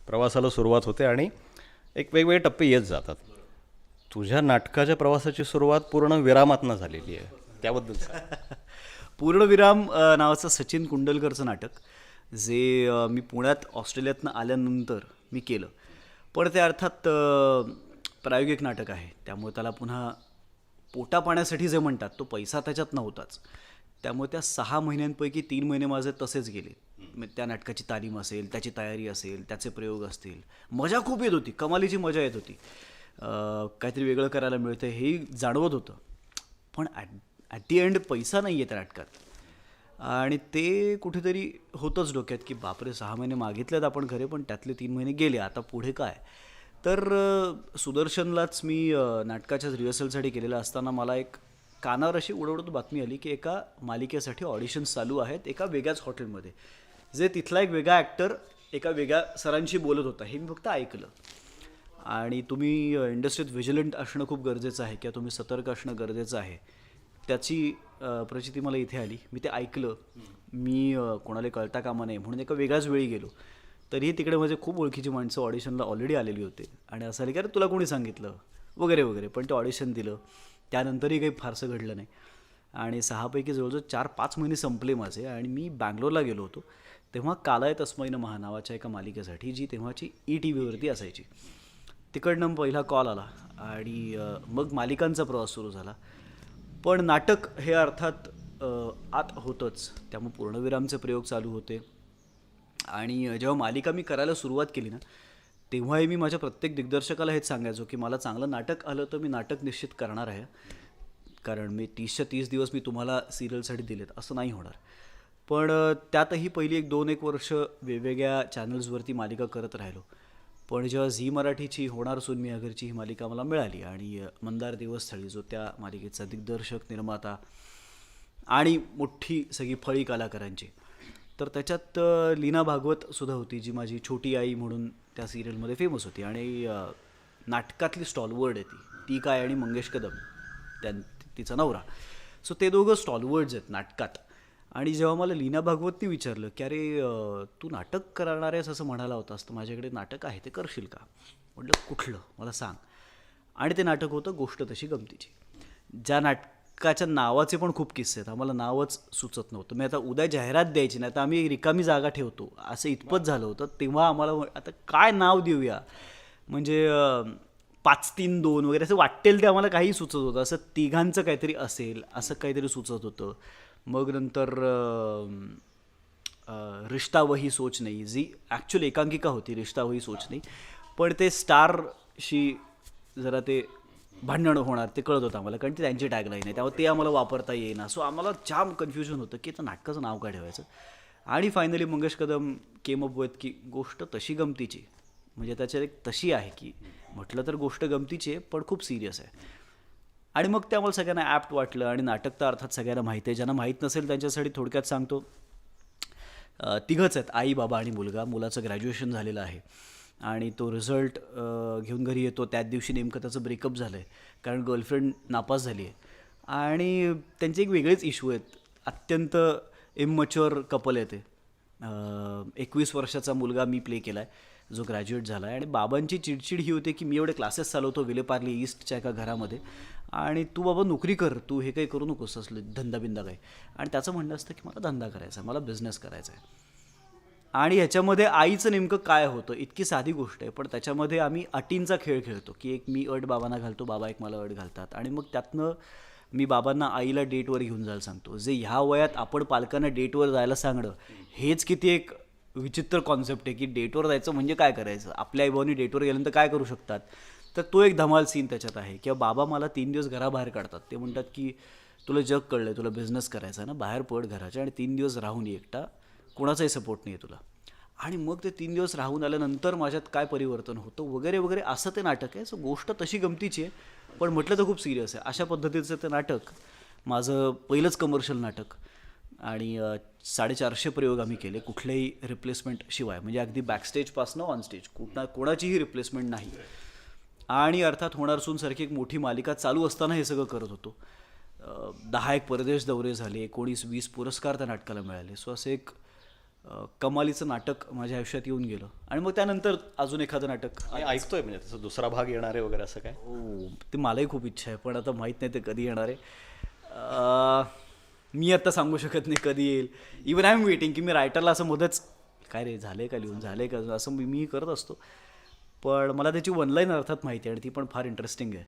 प्रवासाला सुरुवात होते आणि एक वेगवेगळे टप्पे येत जातात. तुझ्या नाटकाच्या प्रवासाची सुरुवात पूर्ण विरामातनं झालेली आहे, त्याबद्दल सांग. पूर्णविराम नावाचं सचिन कुंडलकरचं नाटक जे मी पुण्यात ऑस्ट्रेलियातनं आल्यानंतर मी केलं. पण ते अर्थात प्रायोगिक नाटक आहे, त्यामुळे त्याला पुन्हा पोटापाण्यासाठी जे म्हणतात तो पैसा त्याच्यात नव्हताच. त्यामुळे त्या 6 महिन्यांपैकी 3 महिने माझे तसेच गेले. त्या नाटकाची तालीम असेल, त्याची तयारी असेल, त्याचे प्रयोग असतील, मजा खूप येत होती, कमालीची मजा येत होती. काहीतरी वेगळं करायला मिळतं हेही जाणवत होतं. पण ॲट दी एंड पैसा नाही आहे त्या नाटकात. आणि ते कुठेतरी होतंच डोक्यात की बापरे, 6 महिने मागितलेत आपण खरे, पण त्यातले 3 महिने गेले, आता पुढे काय. तर सुदर्शनलाच मी नाटकाच्याच रिहर्सलसाठी केलेलं असताना मला एक कानावर अशी उडवडत बातमी आली की एका मालिकेसाठी ऑडिशन्स चालू आहेत एका वेगळ्याच हॉटेलमध्ये, जे तिथला एक वेगळा ॲक्टर एका वेगळ्या सरांशी बोलत होता. हे मी फक्त ऐकलं. आणि तुम्ही इंडस्ट्रीत व्हिजिलंट असणं खूप गरजेचं आहे किंवा तुम्ही सतर्क असणं गरजेचं आहे, त्याची प्रचिती मला इथे आली. मी ते ऐकलं. मी कोणाला कळता कामा नये म्हणून एका वेगळ्याच वेळी गेलो. तरीही तिकडे माझे खूप ओळखीची माणसं ऑडिशनला ऑलरेडी आलेली होते आणि असं आलं की अरे तुला कोणी सांगितलं वगैरे वगैरे. पण ते ऑडिशन दिलं, त्यानंतरही काही फारसं घडलं नाही. आणि 6 पैकी जवळजवळ 4-5 महिने संपले माझे आणि मी बँगलोरला गेलो होतो. तेव्हा कालाय तस्मै नमः नावाच्या एका मालिकेसाठी, जी तेव्हाची ETVवरती असायची, तिकडनं पहिला कॉल आला आणि मग मालिकांचा प्रवास सुरू झाला. पण नाटक हे अर्थात आत होतंच, त्यामुळे पूर्णविरामचे प्रयोग चालू होते. आणि जेव्हा मालिका मी करायला सुरुवात केली ना, तेव्हाही मी माझ्या प्रत्येक दिग्दर्शकाला हेच सांगायचो की मला चांगलं नाटक आलं तर मी नाटक निश्चित करणार आहे, कारण मी 30च्या 30 दिवस मी तुम्हाला सिरियलसाठी दिलेत असं नाही होणार. पण त्यातही पहिली 1-2-1 वर्ष वेगवेगळ्या चॅनल्सवरती मालिका करत राहिलो. पण जेव्हा झी मराठीची होणार सून मी अगरची ही मालिका मला मिळाली आणि मंदार देवस्थळी जो त्या मालिकेचा दिग्दर्शक, निर्माता आणि मोठी सगळी फळी कलाकारांची, तर त्याच्यात लीना भागवतसुद्धा होती, जी माझी छोटी आई म्हणून त्या सिरियलमध्ये फेमस होती आणि नाटकातली स्टॉलवर्ड आहे ती काय आणि मंगेश कदम त्या तिचा नवरा. सो ते दोघं स्टॉलवर्ड्स आहेत नाटकात. आणि जेव्हा मला लीना भागवतनी विचारलं की अरे तू नाटक करणार आहेस असं म्हणाला होतास, तर माझ्याकडे नाटक आहे ते करशील का. म्हटलं कुठलं मला सांग. आणि ते नाटक होतं गोष्ट तशी गमतीची. ज्या नाटकाच्या नावाचे पण खूप किस्से आहेत, आम्हाला नावच सुचत नव्हतं. मी आता उद्या जाहिरात द्यायची नाही तर आम्ही रिकामी जागा ठेवतो असं इतपत झालं होतं. तेव्हा आम्हाला आता काय नाव देऊया, म्हणजे 5-3-2 वगैरे असं वाटेल ते आम्हाला काही सुचत होतं. असं तिघांचं काहीतरी असेल असं काहीतरी सुचत होतं. मग नंतर रिश्ता वही सोच नाही, जी ॲक्च्युअली एकांकिका होती, रिश्ता वही सोच नाही, पण ते स्टारशी जरा ते भांडणं होणार ते कळत होतं आम्हाला, कारण ती त्यांची टॅगलाईन आहे, त्यामुळे ते आम्हाला वापरता येईना. सो आम्हाला जाम कन्फ्युजन होतं की आता नाटकाचं नाव काय ठेवायचं. आणि finally Mangesh Kadam came up with की गोष्ट तशी गमतीची, म्हणजे त्याच्यात एक तशी आहे की म्हटलं तर गोष्ट गमतीची आहे पण खूप सिरियस आहे. आणि मग ते आम्हाला सगळ्यांना ॲप्ट वाटलं. आणि नाटक तर अर्थात सगळ्यांना माहिती आहे, ज्यांना माहीत नसेल त्यांच्यासाठी थोडक्यात सांगतो. तिघंच आहेत, आई, बाबा आणि मुलगा. मुलाचं ग्रॅज्युएशन झालेलं आहे आणि तो रिझल्ट घेऊन घरी येतो त्याच दिवशी नेमकं त्याचं ब्रेकअप झालं आहे, कारण गर्लफ्रेंड नापास झाली आहे. आणि त्यांचे एक वेगळेच इश्यू आहेत, अत्यंत इमॅच्युअर कपल आहे ते. 21 वर्षाचा मुलगा मी प्ले केला आहे जो ग्रॅज्युएट झाला आहे. आणि बाबांची चिडचिड ही होते की मी एवढे क्लासेस चालवतो विलेपार्ले ईस्टच्या एका घरामध्ये, आणि तू बाबा नोकरी कर, तू हे काही करू नकोस असलं धंदा बिंदा काही. आणि त्याचं म्हणणं असतं की मला धंदा करायचा आहे, मला बिझनेस करायचा आहे. आणि ह्याच्यामध्ये आईचं नेमकं काय होतं, इतकी साधी गोष्ट आहे, पण त्याच्यामध्ये आम्ही अटींचा खेळ खेळतो की एक मी अट बाबांना घालतो, बाबा एक मला अट घालतात. आणि मग त्यातनं मी बाबांना आईला डेटवर घेऊन जायला सांगतो, जे ह्या वयात आपण पालकांना डेटवर जायला सांगणं हेच किती एक विचित्र कॉन्सेप्ट आहे की डेटवर जायचं म्हणजे काय करायचं, आपल्या आईबाबांनी डेटवर गेल्यानंतर काय करू शकतात. तर तो एक धमाल सीन त्याच्यात आहे. किंवा बाबा मला 3 दिवस घराबाहेर काढतात, ते म्हणतात की तुला जग कळलं आहे, तुला बिझनेस करायचा आहे ना, बाहेर पड घराच्या आणि 3 दिवस राहून ये एकटा, कोणाचाही सपोर्ट नाही आहे तुला. आणि मग ते 3 दिवस राहून आल्यानंतर माझ्यात काय परिवर्तन होतं वगैरे वगैरे, असं ते नाटक आहे. सो गोष्ट तशी गमतीची आहे पण म्हटलं तर खूप सिरियस आहे. अशा पद्धतीचं ते नाटक माझं पहिलंच कमर्शियल नाटक. आणि 450 प्रयोग आम्ही केले कुठल्याही रिप्लेसमेंट शिवाय, म्हणजे अगदी बॅकस्टेजपासनं ऑनस्टेज कोणाचीही रिप्लेसमेंट नाही. आणि अर्थात होणार सूनसारखी एक मोठी मालिका चालू असताना हे सगळं करत होतो. 10 एक परदेश दौरे झाले, 19-20 पुरस्कार त्या नाटकाला मिळाले. सो असं एक कमालीचं नाटक माझ्या आयुष्यात येऊन गेलं आणि मग त्यानंतर अजून एखादं नाटक आणि ऐकतोय म्हणजे त्याचा दुसरा भाग येणार आहे वगैरे असं काय? हो ते मलाही खूप इच्छा आहे पण आता माहीत नाही ते कधी येणार आहे. मी आता सांगू शकत नाही कधी येईल. इवन आय एम वेटिंग की मी रायटरला असं मध्येच काय रे झाले का लिहून झाले का असं मी करत असतो पण मला त्याची वनलाईन अर्थात माहिती आहे आणि ती पण फार इंटरेस्टिंग आहे.